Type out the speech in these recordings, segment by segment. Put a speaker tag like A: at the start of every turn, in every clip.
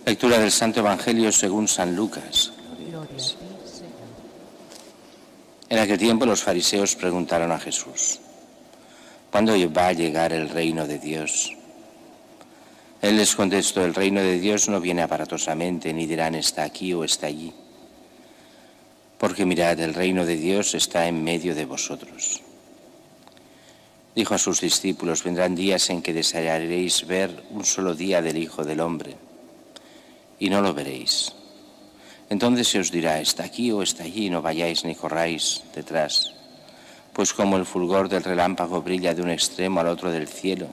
A: Lectura del Santo Evangelio según San Lucas. En aquel tiempo los fariseos preguntaron a Jesús: ¿cuándo va a llegar el reino de Dios? Él les contestó: el reino de Dios no viene aparatosamente, ni dirán está aquí o está allí. Porque mirad, el reino de Dios está en medio de vosotros. Dijo a sus discípulos: vendrán días en que desearéis ver un solo día del Hijo del Hombre, y no lo veréis. Entonces se os dirá: está aquí o está allí, no vayáis ni corráis detrás. Pues como el fulgor del relámpago brilla de un extremo al otro del cielo,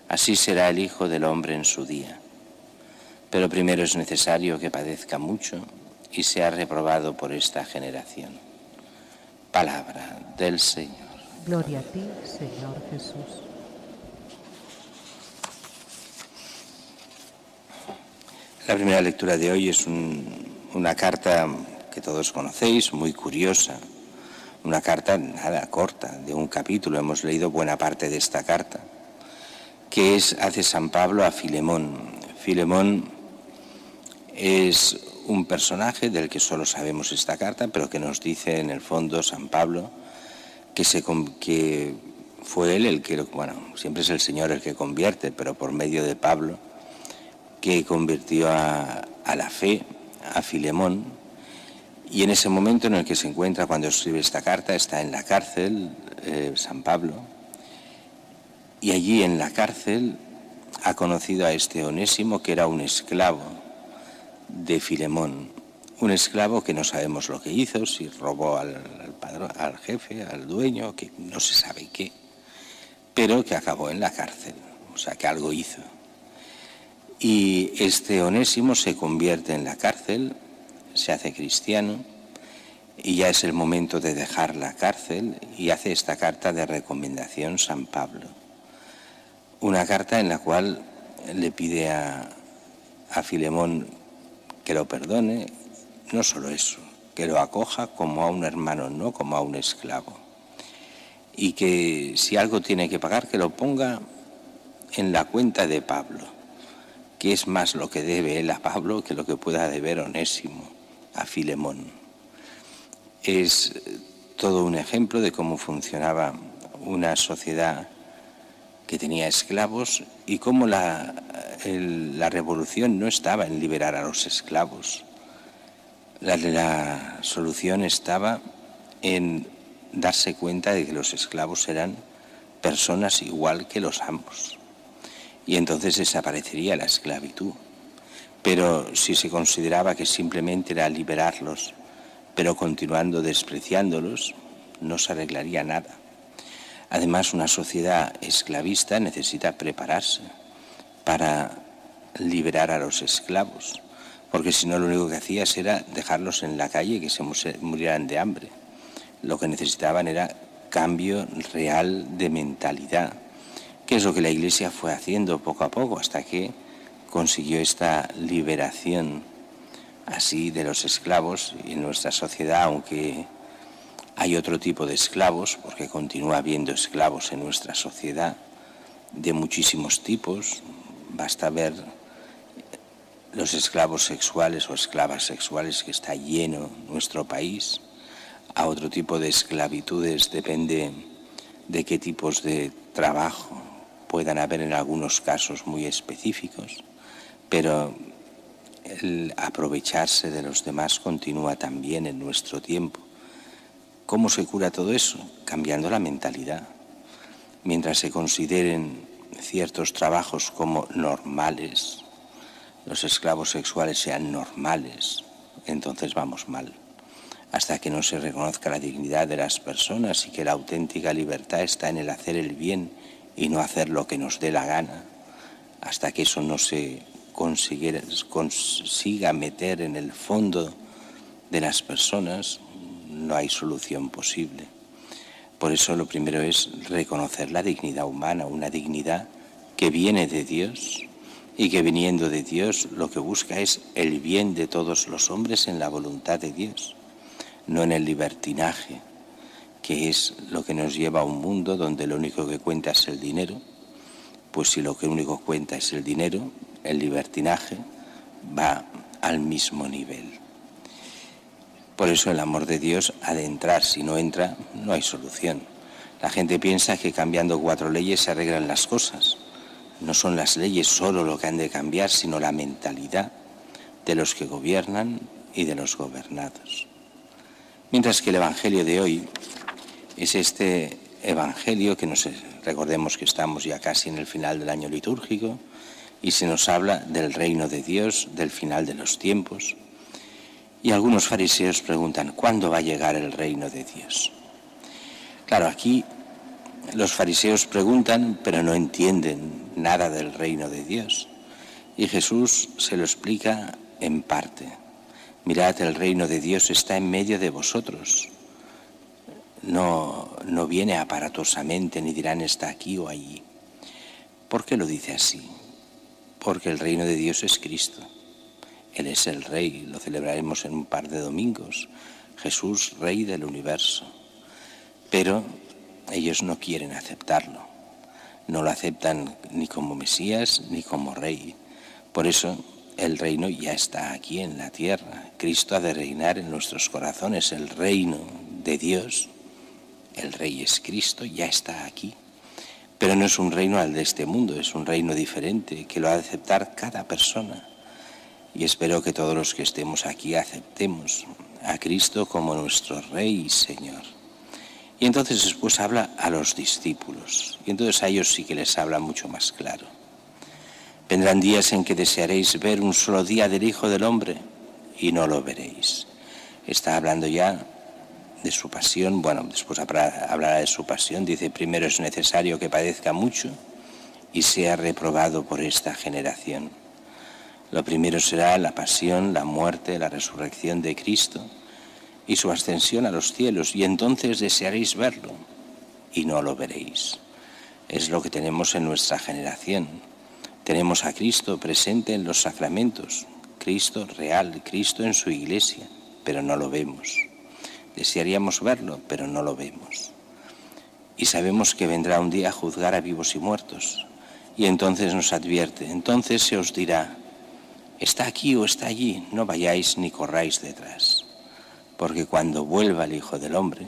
A: así será el Hijo del Hombre en su día. Pero primero es necesario que padezca mucho y sea reprobado por esta generación. Palabra del Señor.
B: Gloria a ti, Señor Jesús.
A: La primera lectura de hoy es una carta que todos conocéis, muy curiosa. Una carta nada corta, de un capítulo. Hemos leído buena parte de esta carta, que hace San Pablo a Filemón. Filemón es un personaje del que solo sabemos esta carta, pero que nos dice en el fondo San Pablo que fue él el que, bueno, siempre es el Señor el que convierte, pero por medio de Pablo, que convirtió a la fe a Filemón. Y en ese momento en el que se encuentra cuando escribe esta carta, está en la cárcel, San Pablo, y allí en la cárcel ha conocido a este Onésimo, que era un esclavo de Filemón, un esclavo que no sabemos lo que hizo, si robó al jefe, al dueño, que no se sabe qué, pero que acabó en la cárcel, o sea que algo hizo. Y este Onésimo se convierte en la cárcel, se hace cristiano, y ya es el momento de dejar la cárcel, y hace esta carta de recomendación San Pablo. Una carta en la cual le pide a Filemón que lo perdone, no solo eso, que lo acoja como a un hermano, no como a un esclavo. Y que si algo tiene que pagar, que lo ponga en la cuenta de Pablo, que es más lo que debe él a Pablo que lo que pueda deber Onésimo a Filemón. Es todo un ejemplo de cómo funcionaba una sociedad que tenía esclavos y cómo la revolución no estaba en liberar a los esclavos. La solución estaba en darse cuenta de que los esclavos eran personas igual que los amos. Y entonces desaparecería la esclavitud. Pero si se consideraba que simplemente era liberarlos, pero continuando despreciándolos, no se arreglaría nada. Además, una sociedad esclavista necesita prepararse para liberar a los esclavos, porque si no lo único que hacías era dejarlos en la calle y que se murieran de hambre. Lo que necesitaban era cambio real de mentalidad, que es lo que la Iglesia fue haciendo poco a poco hasta que consiguió esta liberación así de los esclavos. Y en nuestra sociedad, aunque hay otro tipo de esclavos, porque continúa habiendo esclavos en nuestra sociedad de muchísimos tipos, basta ver los esclavos sexuales o esclavas sexuales que está lleno nuestro país. A otro tipo de esclavitudes depende de qué tipos de trabajo puedan haber en algunos casos muy específicos, pero el aprovecharse de los demás continúa también en nuestro tiempo. ¿Cómo se cura todo eso? Cambiando la mentalidad. Mientras se consideren ciertos trabajos como normales, los esclavos sexuales sean normales, entonces vamos mal. Hasta que no se reconozca la dignidad de las personas y que la auténtica libertad está en el hacer el bien y no hacer lo que nos dé la gana, hasta que eso no se consiga meter en el fondo de las personas, no hay solución posible. Por eso lo primero es reconocer la dignidad humana, una dignidad que viene de Dios y que viniendo de Dios lo que busca es el bien de todos los hombres en la voluntad de Dios, no en el libertinaje, que es lo que nos lleva a un mundo donde lo único que cuenta es el dinero. Pues si lo que único cuenta es el dinero, el libertinaje, va al mismo nivel. Por eso el amor de Dios ha de entrar. Si no entra, no hay solución. La gente piensa que cambiando 4 leyes se arreglan las cosas. No son las leyes solo lo que han de cambiar, sino la mentalidad de los que gobiernan y de los gobernados. Mientras que el Evangelio de hoy es este Evangelio que recordemos que estamos ya casi en el final del año litúrgico y se nos habla del reino de Dios, del final de los tiempos. Y algunos fariseos preguntan, ¿cuándo va a llegar el reino de Dios? Claro, aquí los fariseos preguntan, pero no entienden nada del reino de Dios. Y Jesús se lo explica en parte. Mirad, el reino de Dios está en medio de vosotros. No viene aparatosamente, ni dirán está aquí o allí. ¿Por qué lo dice así? Porque el reino de Dios es Cristo. Él es el Rey, lo celebraremos en un par de domingos. Jesús, Rey del universo. Pero ellos no quieren aceptarlo. No lo aceptan ni como Mesías ni como Rey. Por eso el reino ya está aquí en la tierra. Cristo ha de reinar en nuestros corazones. El reino de Dios, el Rey es Cristo, ya está aquí. Pero no es un reino al de este mundo, es un reino diferente que lo ha de aceptar cada persona. Y espero que todos los que estemos aquí aceptemos a Cristo como nuestro Rey y Señor. Y entonces después habla a los discípulos. Y entonces a ellos sí que les habla mucho más claro. Vendrán días en que desearéis ver un solo día del Hijo del Hombre y no lo veréis. Está hablando ya de su pasión. Bueno, después hablará de su pasión. Dice, primero es necesario que padezca mucho y sea reprobado por esta generación. Lo primero será la pasión, la muerte, la resurrección de Cristo y su ascensión a los cielos, y entonces desearéis verlo y no lo veréis. Es lo que tenemos en nuestra generación. Tenemos a Cristo presente en los sacramentos, Cristo real, Cristo en su iglesia, pero no lo vemos. Desearíamos verlo, pero no lo vemos. Y sabemos que vendrá un día a juzgar a vivos y muertos, y entonces nos advierte, entonces se os dirá, está aquí o está allí, no vayáis ni corráis detrás, porque cuando vuelva el Hijo del Hombre,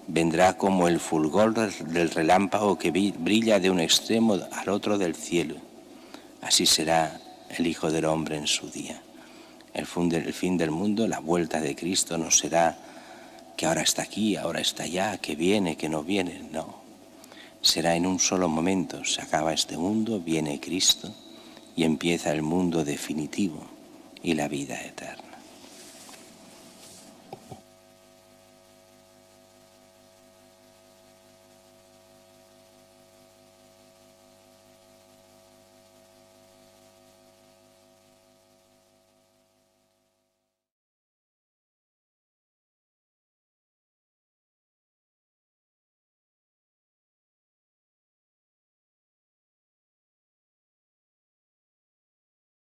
A: vendrá como el fulgor del relámpago que brilla de un extremo al otro del cielo. Así será el Hijo del Hombre en su día. El fin del mundo, la vuelta de Cristo, no será que ahora está aquí, ahora está allá, que viene, que no viene, no. Será en un solo momento, se acaba este mundo, viene Cristo, y empieza el mundo definitivo y la vida eterna.